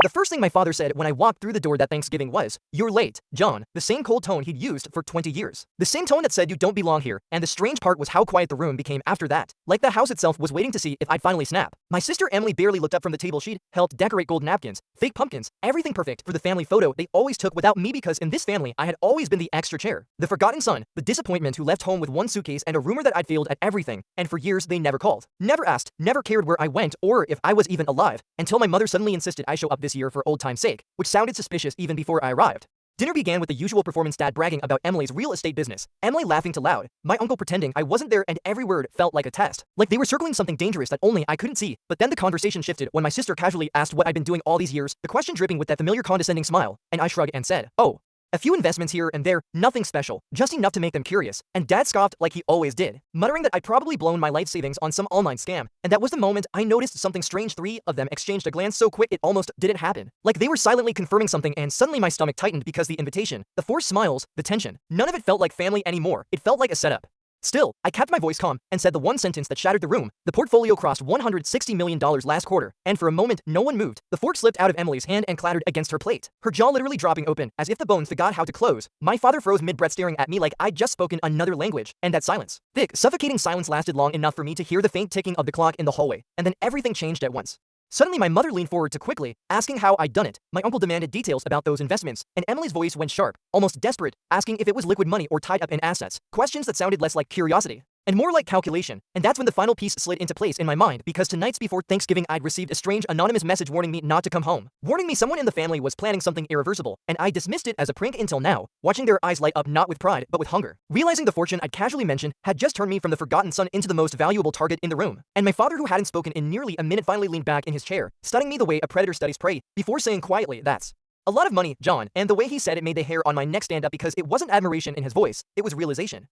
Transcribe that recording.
The first thing my father said when I walked through the door that Thanksgiving was, "You're late, John," the same cold tone he'd used for 20 years. The same tone that said you don't belong here, and the strange part was how quiet the room became after that. Like the house itself was waiting to see if I'd finally snap. My sister Emily barely looked up from the table she'd helped decorate gold napkins, fake pumpkins, everything perfect for the family photo they always took without me because in this family I had always been the extra chair. The forgotten son, the disappointment who left home with one suitcase and a rumor that I'd failed at everything, and for years they never called, never asked, never cared where I went or if I was even alive, until my mother suddenly insisted I show up this year for old time's sake, which sounded suspicious even before I arrived. Dinner began with the usual performance, dad bragging about Emily's real estate business, Emily laughing too loud, my uncle pretending I wasn't there, and every word felt like a test. Like they were circling something dangerous that only I couldn't see. But then the conversation shifted when my sister casually asked what I'd been doing all these years, the question dripping with that familiar condescending smile, and I shrugged and said, "Oh, a few investments here and there, nothing special, just enough to make them curious." And dad scoffed like he always did, muttering that I'd probably blown my life savings on some online scam. And that was the moment I noticed something strange. Three of them exchanged a glance so quick it almost didn't happen. Like they were silently confirming something, and suddenly my stomach tightened because the invitation, the forced smiles, the tension, none of it felt like family anymore. It felt like a setup. Still, I kept my voice calm and said the one sentence that shattered the room. The portfolio crossed $160 million last quarter, and for a moment, no one moved. The fork slipped out of Emily's hand and clattered against her plate, her jaw literally dropping open, as if the bones forgot how to close. My father froze mid-breath, staring at me like I'd just spoken another language, and that silence, thick, suffocating silence, lasted long enough for me to hear the faint ticking of the clock in the hallway, and then everything changed at once. Suddenly my mother leaned forward too quickly, asking how I'd done it. My uncle demanded details about those investments, and Emily's voice went sharp, almost desperate, asking if it was liquid money or tied up in assets, questions that sounded less like curiosity and more like calculation. And that's when the final piece slid into place in my mind, because 2 nights before Thanksgiving I'd received a strange anonymous message warning me not to come home, warning me someone in the family was planning something irreversible, and I dismissed it as a prank until now, watching their eyes light up not with pride but with hunger, realizing the fortune I'd casually mentioned had just turned me from the forgotten son into the most valuable target in the room. And my father, who hadn't spoken in nearly a minute, finally leaned back in his chair, studying me the way a predator studies prey, before saying quietly, "That's a lot of money, John." And the way he said it made the hair on my neck stand up, because it wasn't admiration in his voice, it was realization.